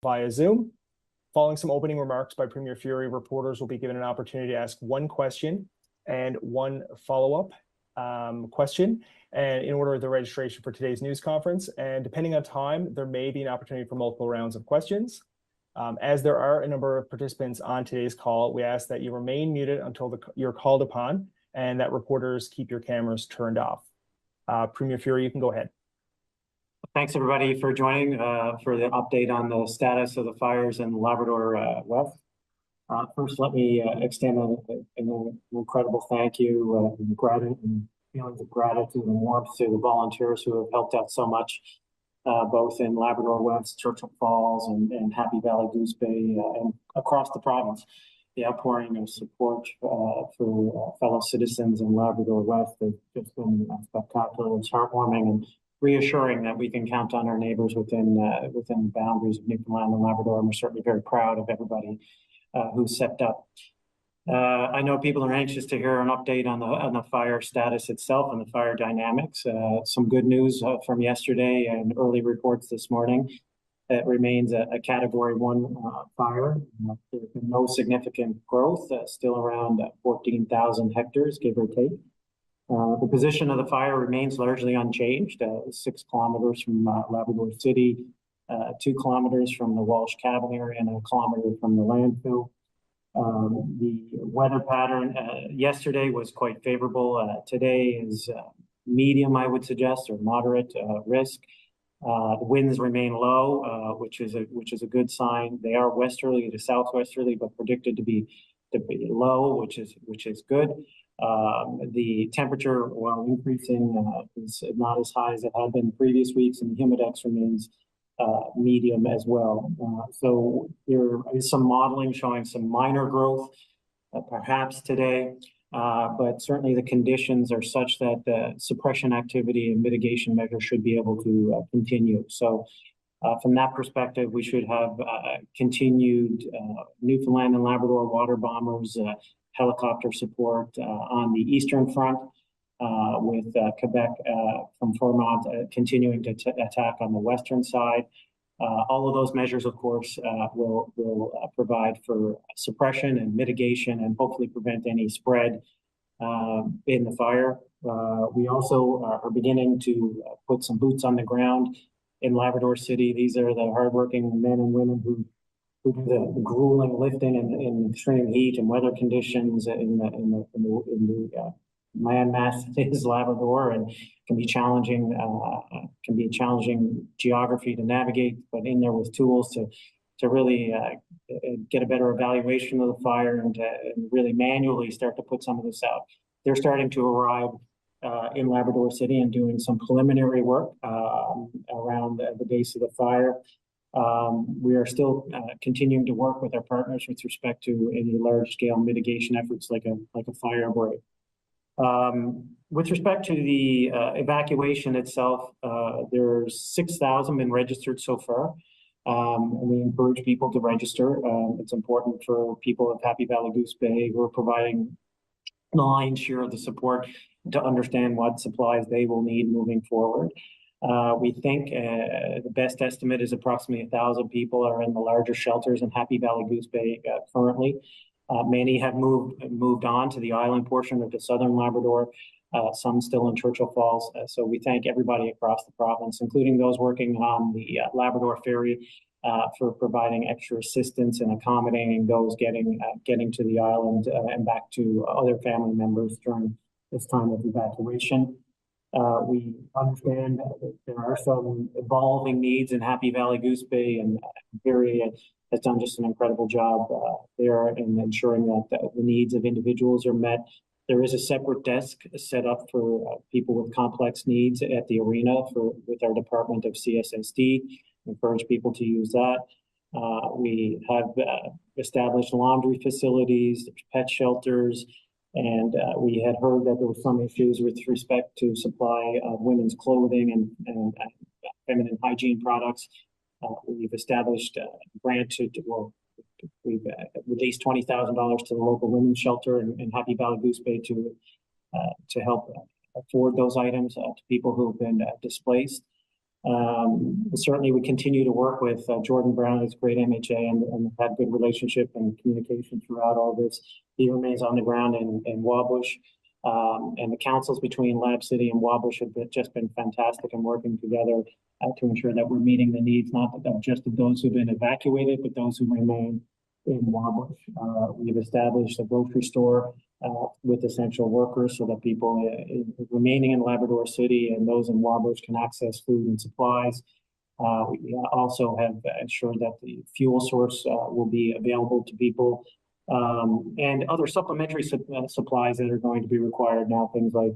via Zoom. Following some opening remarks by Premier Furey, reporters will be given an opportunity to ask one question and one follow-up question, and in order of the registration for today's news conference. And depending on time, there may be an opportunity for multiple rounds of questions. As there are a number of participants on today's call, we ask that you remain muted until you're called upon, and that reporters keep your cameras turned off. Premier Furey, you can go ahead. Thanks, everybody, for joining for the update on the status of the fires in Labrador West. First, let me extend an incredible thank you and feelings of gratitude and warmth to the volunteers who have helped out so much, both in Labrador West, Churchill Falls, and Happy Valley Goose Bay, and across the province. The outpouring of support for fellow citizens in Labrador West has just been spectacular. It's heartwarming and reassuring that we can count on our neighbors within the boundaries of Newfoundland and Labrador, and we're certainly very proud of everybody who stepped up. I know people are anxious to hear an update on the fire status itself and the fire dynamics. Some good news from yesterday and early reports this morning. It remains a Category 1 fire. There's been no significant growth, still around 14,000 hectares, give or take. The position of the fire remains largely unchanged, 6 kilometers from Labrador City, 2 kilometers from the Walsh Cabin area, and 1 kilometer from the landfill. The weather pattern yesterday was quite favorable. Today is medium, I would suggest, or moderate risk. The winds remain low, which is a good sign. They are westerly to southwesterly, but predicted to be low, which is good. The temperature, while increasing, is not as high as it had been in previous weeks, and the humidex remains medium as well. So there is some modeling showing some minor growth, perhaps today, but certainly the conditions are such that suppression activity and mitigation measures should be able to continue. So from that perspective, we should have continued Newfoundland and Labrador water bombers, helicopter support on the eastern front, with Quebec from Fremont continuing to attack on the western side. All of those measures, of course, will provide for suppression and mitigation and hopefully prevent any spread in the fire. We also are beginning to put some boots on the ground in Labrador City. These are the hardworking men and women who do the grueling lifting in extreme heat and weather conditions in the landmass that is Labrador, and can be challenging. Can be a challenging geography to navigate, but in there with tools to really get a better evaluation of the fire and really manually start to put some of this out. They're starting to arrive in Labrador City and doing some preliminary work around the base of the fire. We are still continuing to work with our partners with respect to any large-scale mitigation efforts like a fire break. With respect to the evacuation itself, there's 6,000 been registered so far. And we encourage people to register. It's important for people of Happy Valley Goose Bay who are providing the lion's share of the support to understand what supplies they will need moving forward. We think the best estimate is approximately 1,000 people are in the larger shelters in Happy Valley Goose Bay currently. Many have moved on to the island portion of the southern Labrador, some still in Churchill Falls. So we thank everybody across the province, including those working on the Labrador Ferry, for providing extra assistance and accommodating those getting to the island and back to other family members during this time of evacuation. We understand that there are some evolving needs in Happy Valley Goose Bay, and Furey has done just an incredible job there in ensuring that the needs of individuals are met. There is a separate desk set up for people with complex needs at the arena with our Department of CSSD. Encourage people to use that. We have established laundry facilities, pet shelters, and we had heard that there were some issues with respect to supply of women's clothing and feminine hygiene products. We've established a grant we've released $20,000 to the local women's shelter in Happy Valley Goose Bay to help afford those items to people who have been displaced. Certainly, we continue to work with Jordan Brown, who's great MHA, and had good relationship and communication throughout all this. He remains on the ground in Wabush. And the councils between Lab City and Wabush have just been fantastic in working together to ensure that we're meeting the needs, not just of those who've been evacuated, but those who remain in Wabush. We've established a grocery store with essential workers so that people remaining in Labrador City and those in Wabush can access food and supplies. We also have ensured that the fuel source will be available to people, and other supplementary supplies that are going to be required now, things like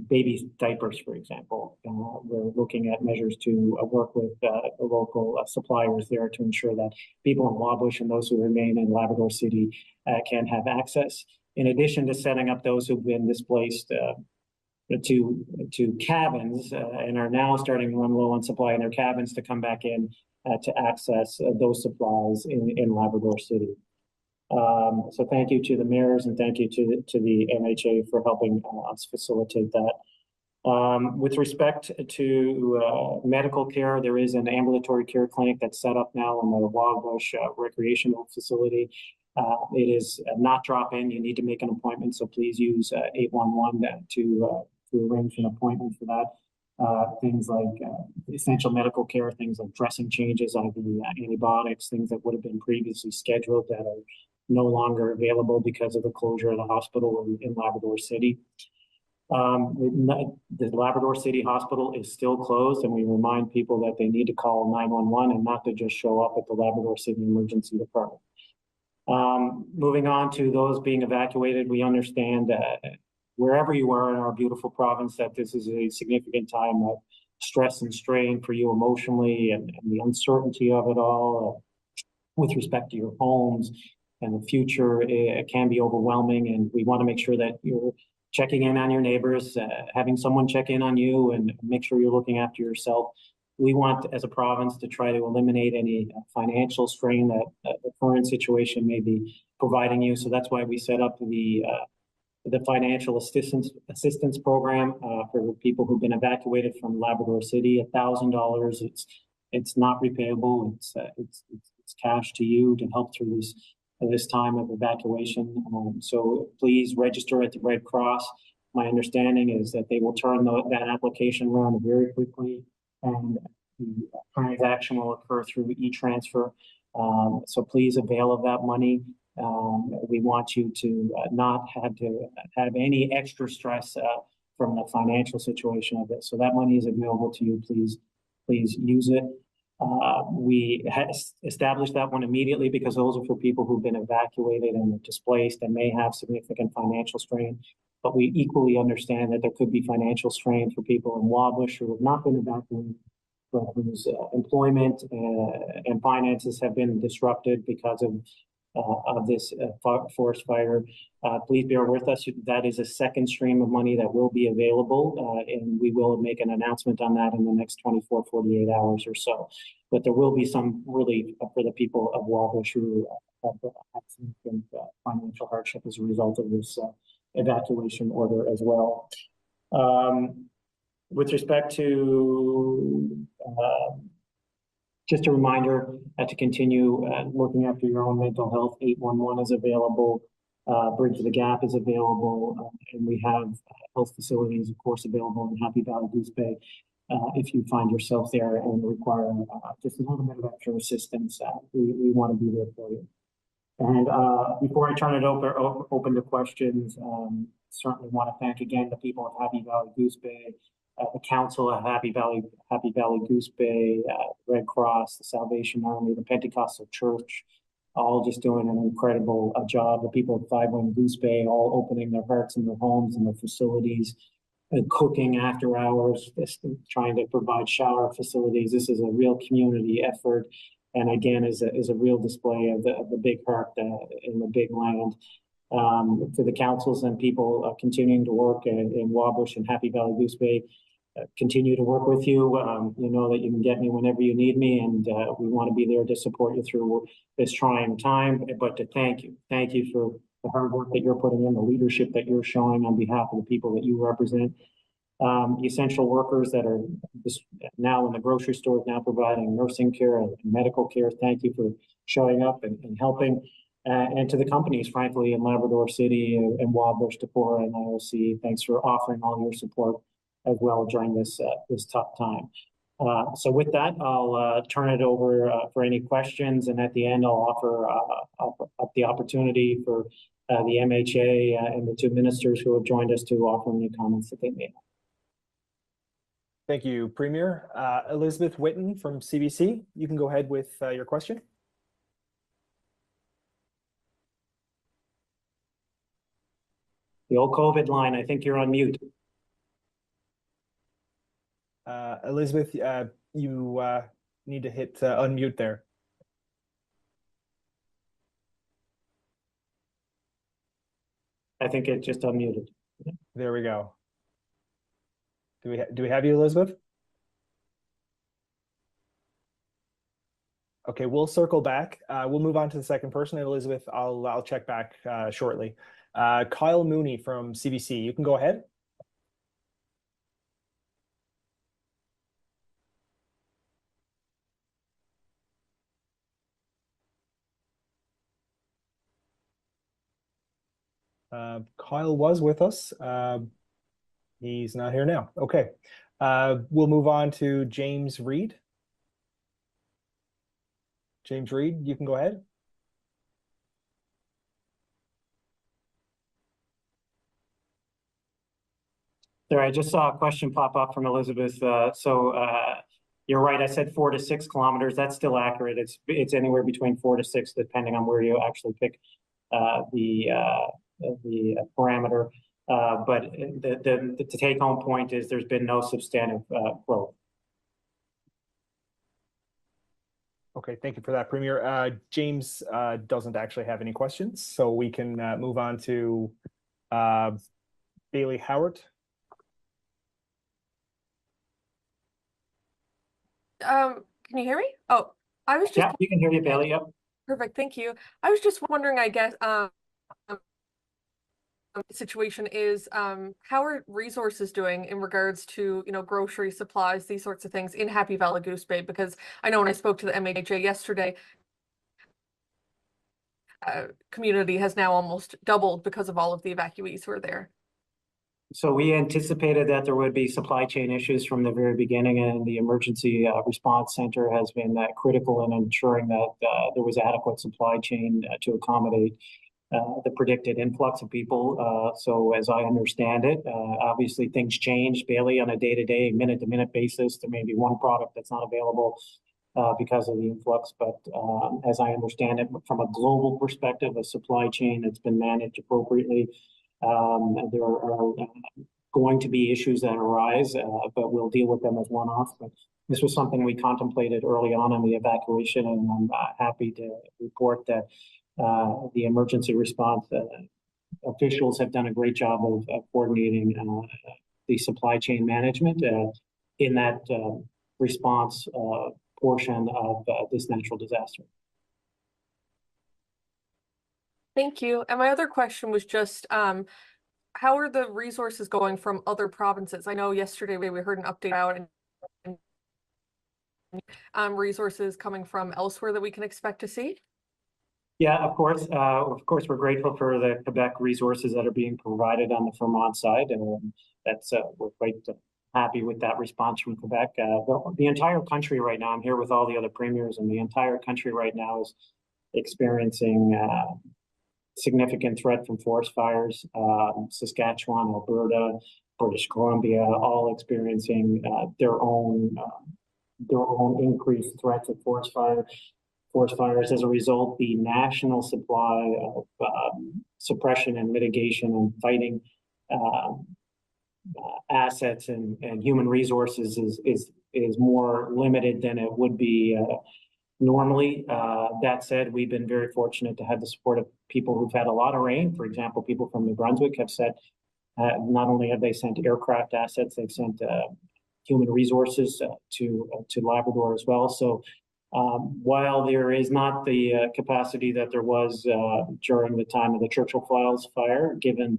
baby diapers, for example. We're looking at measures to work with the local suppliers there to ensure that people in Wabush and those who remain in Labrador City can have access. In addition to setting up those who've been displaced to cabins and are now starting to run low on supply in their cabins to come back in to access those supplies in Labrador City. So thank you to the mayors and thank you to the MHA for helping us facilitate that. With respect to medical care, there is an ambulatory care clinic that's set up now in the Wabush recreational facility. It is not drop-in. You need to make an appointment, so please use 811 to arrange an appointment for that. Things like essential medical care, things like dressing changes, IV antibiotics, things that would have been previously scheduled that are no longer available because of the closure of the hospital in Labrador City. The Labrador City Hospital is still closed, and we remind people that they need to call 911 and not to just show up at the Labrador City Emergency Department. Moving on to those being evacuated, we understand wherever you are in our beautiful province that this is a significant time of stress and strain for you emotionally, and the uncertainty of it all with respect to your homes and the future. It can be overwhelming, and we want to make sure that you're checking in on your neighbors, having someone check in on you, and make sure you're looking after yourself. We want, as a province, to try to eliminate any financial strain that the current situation may be providing you. So that's why we set up the financial assistance program for people who've been evacuated from Labrador City. $1,000. It's not repayable. It's cash to you to help through this time of evacuation. So please register at the Red Cross. My understanding is that they will turn that application around very quickly, and the transaction will occur through e-transfer. So please avail of that money. We want you to not have any extra stress from the financial situation of it. So that money is available to you. Please use it. We established that one immediately because those are for people who've been evacuated and displaced and may have significant financial strain. But we equally understand that there could be financial strain for people in Wabush who have not been evacuated, but whose employment and finances have been disrupted because of this forest fire. Please bear with us. That is a second stream of money that will be available, and we will make an announcement on that in the next 24, 48 hours or so. But there will be some relief for the people of Wabush who have had significant financial hardship as a result of this evacuation order as well. With respect to just a reminder to continue looking after your own mental health. 811 is available. Bridge the Gap is available. And we have health facilities, of course, available in Happy Valley, Goose Bay. If you find yourself there and require just a little bit of extra assistance, we want to be there for you. And before I turn it open to questions, certainly want to thank again the people of Happy Valley, Goose Bay, the Council of Happy Valley, Goose Bay, Red Cross, the Salvation Army, the Pentecostal Church, all just doing an incredible job. The people of Five Wing Goose Bay all opening their hearts and their homes and their facilities, and cooking after hours, trying to provide shower facilities. This is a real community effort, and again, is a real display of the big heart in the big land. To the councils and people continuing to work in Wabush and Happy Valley, Goose Bay, continue to work with you. You know that you can get me whenever you need me, and we want to be there to support you through this trying time. But to thank you for the hard work that you're putting in, the leadership that you're showing on behalf of the people that you represent. essential workers that are now in the grocery stores, now providing nursing care and medical care. Thank you for showing up and helping. And to the companies, frankly, in Labrador City and Wabash, Deborah, and IOC, thanks for offering all your support as well during this tough time. So with that, I'll turn it over for any questions, and at the end, I'll offer up the opportunity for the MHA and the two ministers who have joined us to offer any comments that they may have. Thank you, Premier. Elizabeth Whitten from CBC, you can go ahead with your question. The old COVID line, I think you're on mute. Elizabeth, you need to hit unmute there. I think it just unmuted. There we go. Do we have you, Elizabeth? Okay, we'll circle back. We'll move on to the second person. And Elizabeth, I'll check back shortly. Kyle Mooney from CBC, you can go ahead. Kyle was with us. He's not here now. Okay. We'll move on to James Reed. James Reed, you can go ahead. There, I just saw a question pop up from Elizabeth. You're right, I said 4 to 6 kilometers. That's still accurate. It's anywhere between 4 to 6, depending on where you actually pick the parameter. But the take-home point is there's been no substantive growth. Okay, thank you for that, Premier. James doesn't actually have any questions, so we can move on to Bailey Howard. Can you hear me? Oh, I was just— Yeah, you can hear you, Bailey. Yep. Perfect, thank you. I was just wondering, I guess, situation is how are resources doing in regards to, you know, grocery supplies, these sorts of things in Happy Valley Goose Bay? Because I know when I spoke to the MHA yesterday, community has now almost doubled because of all of the evacuees who are there. So we anticipated that there would be supply chain issues from the very beginning, and the Emergency Response Center has been critical in ensuring that there was adequate supply chain to accommodate the predicted influx of people. So as I understand it, obviously things change, Bailey, on a day-to-day, minute-to-minute basis. There may be one product that's not available because of the influx, but as I understand it, from a global perspective, a supply chain that's been managed appropriately. There are going to be issues that arise, but we'll deal with them as one-off. But this was something we contemplated early on in the evacuation, and I'm happy to report that the emergency response officials have done a great job of coordinating the supply chain management in that response portion of this natural disaster. Thank you. And my other question was just, how are the resources going from other provinces? I know yesterday we heard an update out and resources coming from elsewhere that we can expect to see. Yeah, of course. We're grateful for the Quebec resources that are being provided on the Vermont side, and we're quite happy with that response from Quebec. The entire country right now, I'm here with all the other premiers, and the entire country right now is experiencing significant threat from forest fires. Saskatchewan, Alberta, British Columbia, all experiencing their own increased threats of forest fires. As a result, the national supply of suppression and mitigation and fighting assets and human resources is more limited than it would be normally. That said, we've been very fortunate to have the support of people who've had a lot of rain. For example, people from New Brunswick have said not only have they sent aircraft assets, they've sent human resources to Labrador as well. So while there is not the capacity that there was during the time of the Churchill Falls fire, given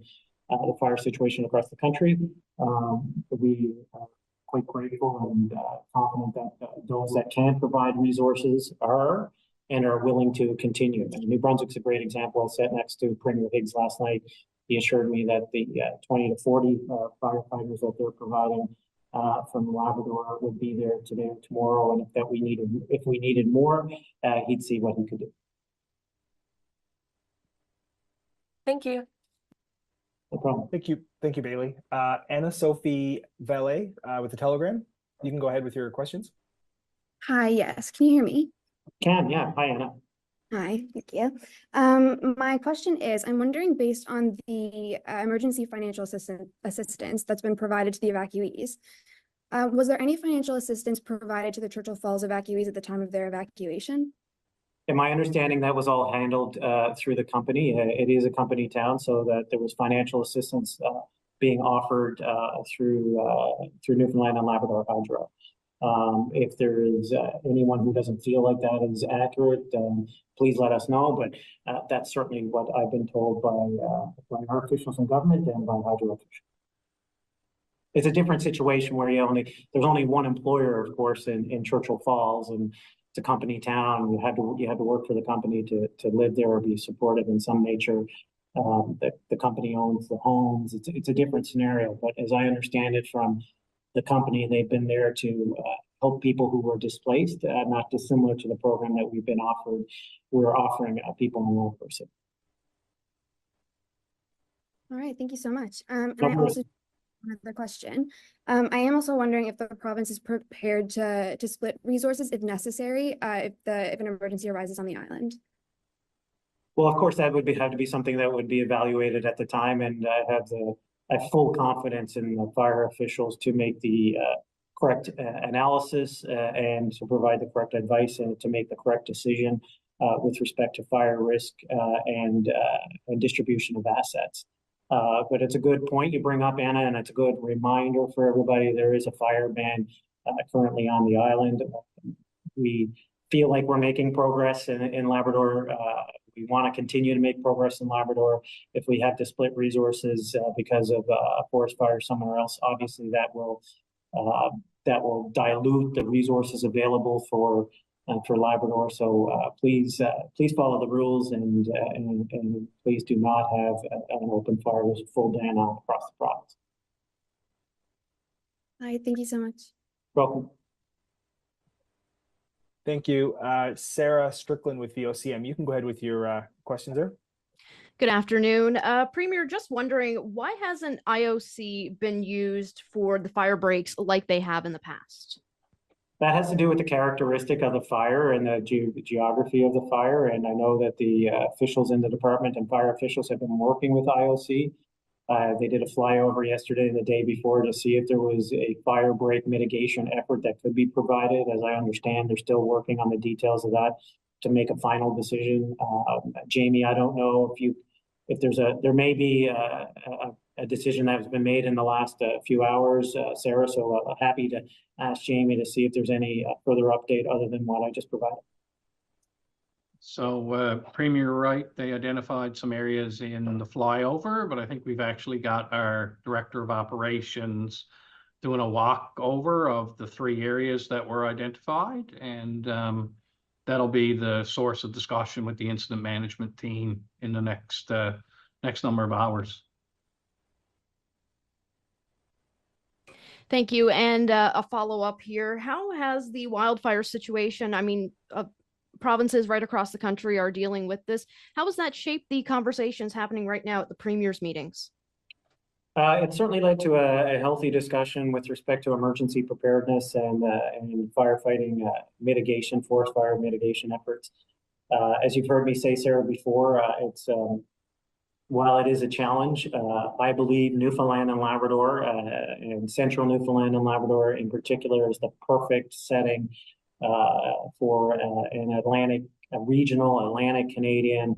the fire situation across the country, We are quite grateful and confident that those that can provide resources are and are willing to continue. And New Brunswick's a great example. I sat next to Premier Higgs last night. He assured me that the 20 to 40 firefighters that they're providing from Labrador would be there today or tomorrow, and if we needed more, he'd see what he could do. Thank you. No problem. Thank you, Bailey. Anna Sophie Valet with the Telegram. You can go ahead with your questions. Hi, yes. Can you hear me? Can, yeah. Hi, Anna. Hi, thank you. My question is, I'm wondering, based on the emergency financial assistance that's been provided to the evacuees, was there any financial assistance provided to the Churchill Falls evacuees at the time of their evacuation? In my understanding, that was all handled through the company. It is a company town, so that there was financial assistance being offered through Newfoundland and Labrador Hydro. If there is anyone who doesn't feel like that is accurate, please let us know. But that's certainly what I've been told by our officials in government and by hydro officials. It's a different situation where there's only one employer, of course, in Churchill Falls, and it's a company town. You had to work for the company to live there or be supported in some nature. The company owns the homes. It's a different scenario. But as I understand it from the company, they've been there to help people who were displaced, not dissimilar to the program that we've been offered. We're offering people in North City. All right, thank you so much. And No I worries. also another question. I am also wondering if the province is prepared to split resources if necessary, if an emergency arises on the island. Well, of course, that would have to be something that would be evaluated at the time, and I have full confidence in the fire officials to make the correct analysis and to provide the correct advice and to make the correct decision with respect to fire risk and distribution of assets. But it's a good point you bring up, Anna, and it's a good reminder for everybody. There is a fire ban currently on the island. We feel like we're making progress in Labrador. We want to continue to make progress in Labrador. If we have to split resources because of a forest fire somewhere else, obviously that will dilute the resources available for Labrador. So please follow the rules and please do not have an open fire. There's a full ban on across the province. All right, thank you so much. Welcome. Thank you. Sarah Strickland with VOCM. You can go ahead with your questions there. Good afternoon. Premier, just wondering, why hasn't IOC been used for the fire breaks like they have in the past? That has to do with the characteristic of the fire and the geography of the fire. And I know that the officials in the department and fire officials have been working with IOC. They did a flyover yesterday and the day before to see if there was a fire break mitigation effort that could be provided. As I understand, they're still working on the details of that to make a final decision. Jamie, I don't know if there may be a decision that has been made in the last few hours, Sarah. So happy to ask Jamie to see if there's any further update other than what I just provided. So Premier, right, they identified some areas in the flyover, but I think we've actually got our Director of Operations doing a walkover of the 3 areas that were identified, and that'll be the source of discussion with the incident management team in the next number of hours. Thank you. And a follow-up here. How has the wildfire situation, provinces right across the country are dealing with this. How has that shaped the conversations happening right now at the Premier's meetings? It certainly led to a healthy discussion with respect to emergency preparedness and firefighting mitigation, forest fire mitigation efforts. As you've heard me say, Sarah, before, while it is a challenge, I believe Newfoundland and Labrador, and central Newfoundland and Labrador in particular, is the perfect setting for a regional Atlantic Canadian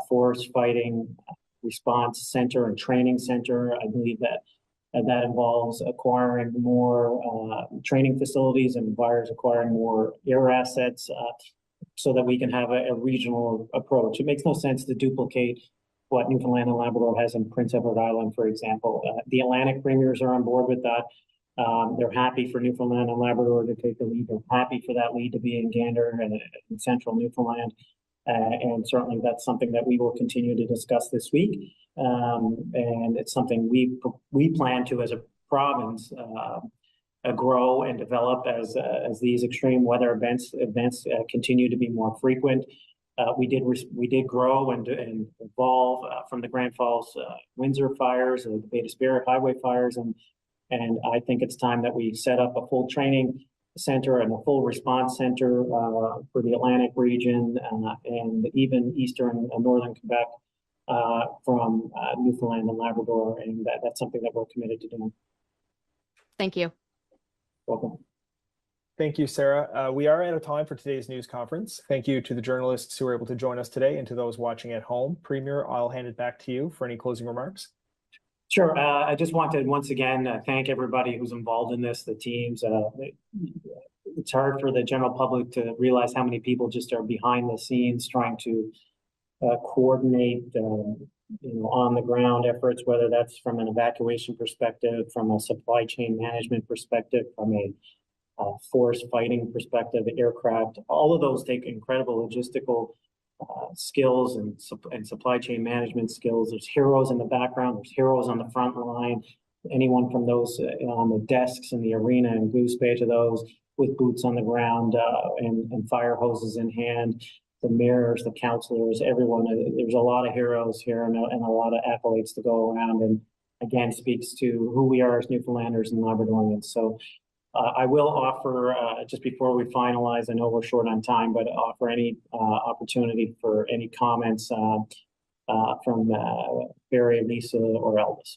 forest fighting response center and training center. I believe that involves acquiring more training facilities and buyers acquiring more air assets so that we can have a regional approach. It makes no sense to duplicate what Newfoundland and Labrador has in Prince Edward Island, for example. The Atlantic premiers are on board with that. They're happy for Newfoundland and Labrador to take the lead. They're happy for that lead to be in Gander and in central Newfoundland. And certainly that's something that we will continue to discuss this week. And it's something we plan to, as a province, grow and develop as these extreme weather events continue to be more frequent. We did grow and evolve from the Grand Falls Windsor fires, the Bay de Spirit highway fires, and I think it's time that we set up a full training center and a full response center for the Atlantic region and even eastern and northern Quebec from Newfoundland and Labrador, and that's something that we're committed to doing. Thank you. Welcome. Thank you, Sarah. We are out of time for today's news conference. Thank you to the journalists who were able to join us today and to those watching at home. Premier, I'll hand it back to you for any closing remarks. Sure. I just wanted once again thank everybody who's involved in this, the teams. It's hard for the general public to realize how many people just are behind the scenes trying to coordinate on the ground efforts, whether that's from an evacuation perspective, from a supply chain management perspective, from a force fighting perspective, aircraft. All of those take incredible logistical skills and supply chain management skills. There's heroes in the background, there's heroes on the front line, anyone from those on the desks in the arena and Goose Bay to those with boots on the ground and fire hoses in hand, the mayors, the councillors, everyone. There's a lot of heroes here and a lot of accolades to go around, and again speaks to who we are as Newfoundlanders and Labradorians. So I will offer, just before we finalize, I know we're short on time, but offer any opportunity for any comments from Furey, Lisa, or Elvis.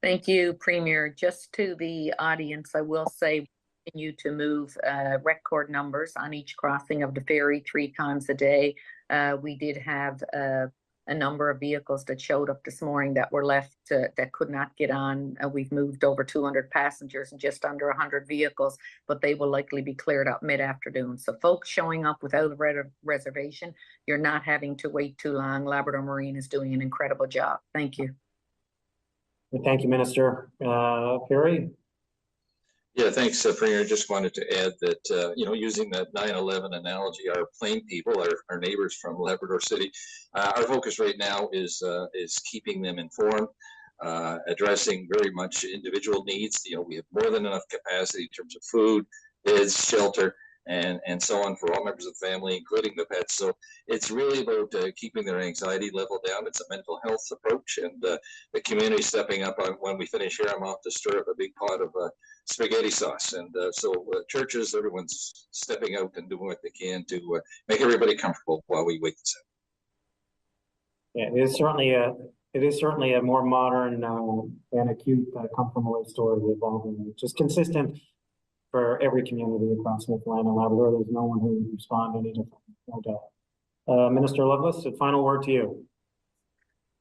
Thank you, Premier. Just to the audience, I will say we continue to move record numbers on each crossing of the ferry 3 times a day. We did have a number of vehicles that showed up this morning that were left that could not get on. We've moved over 200 passengers and just under 100 vehicles, but they will likely be cleared up mid-afternoon. So folks showing up without a reservation, you're not having to wait too long. Labrador Marine is doing an incredible job. Thank you. Thank you, Minister. Furey? Yeah, thanks, Premier. Just wanted to add that, using that 9/11 analogy, our plain people, our neighbors from Labrador City, our focus right now is keeping them informed, addressing very much individual needs. We have more than enough capacity in terms of food, beds, shelter, and so on for all members of the family, including the pets. So it's really about keeping their anxiety level down. It's a mental health approach, and the community stepping up. When we finish here, I'm off to stir up a big pot of spaghetti sauce. And so churches, everyone's stepping out and doing what they can to make everybody comfortable while we wait this out. Yeah, it is certainly a more modern and acute come from away story evolving, which is consistent for every community across Newfoundland and Labrador. There's no one who would respond any different, no doubt. Minister Lovelace, a final word to you.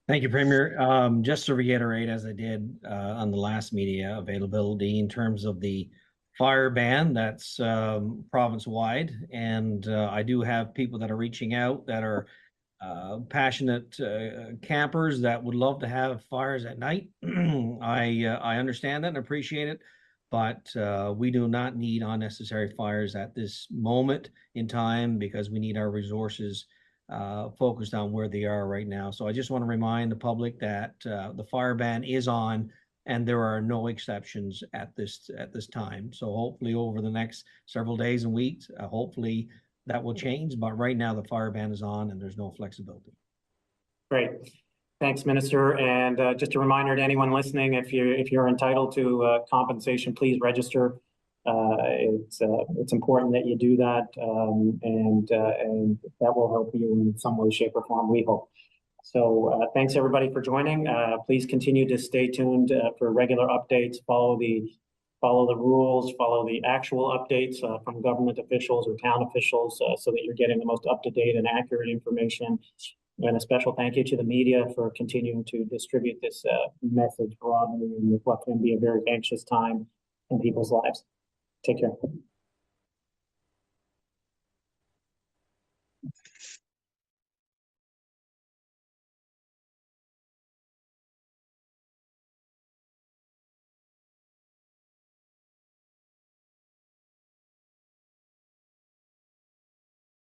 Thank you, Premier. Just to reiterate, as I did on the last media availability, in terms of the fire ban, that's province-wide, and I do have people that are reaching out that are passionate campers that would love to have fires at night. I understand that and appreciate it, but we do not need unnecessary fires at this moment in time because we need our resources focused on where they are right now. So I just want to remind the public that the fire ban is on and there are no exceptions at this time. So hopefully over the next several days and weeks, hopefully that will change. But right now the fire ban is on and there's no flexibility. Great. Thanks, Minister. And just a reminder to anyone listening, if you're entitled to compensation, please register. It's important that you do that, and that will help you in some way, shape, or form, we hope. So thanks everybody for joining. Please continue to stay tuned for regular updates. Follow the rules, follow the actual updates from government officials or town officials so that you're getting the most up-to-date and accurate information. And a special thank you to the media for continuing to distribute this message broadly in what can be a very anxious time in people's lives. Take care.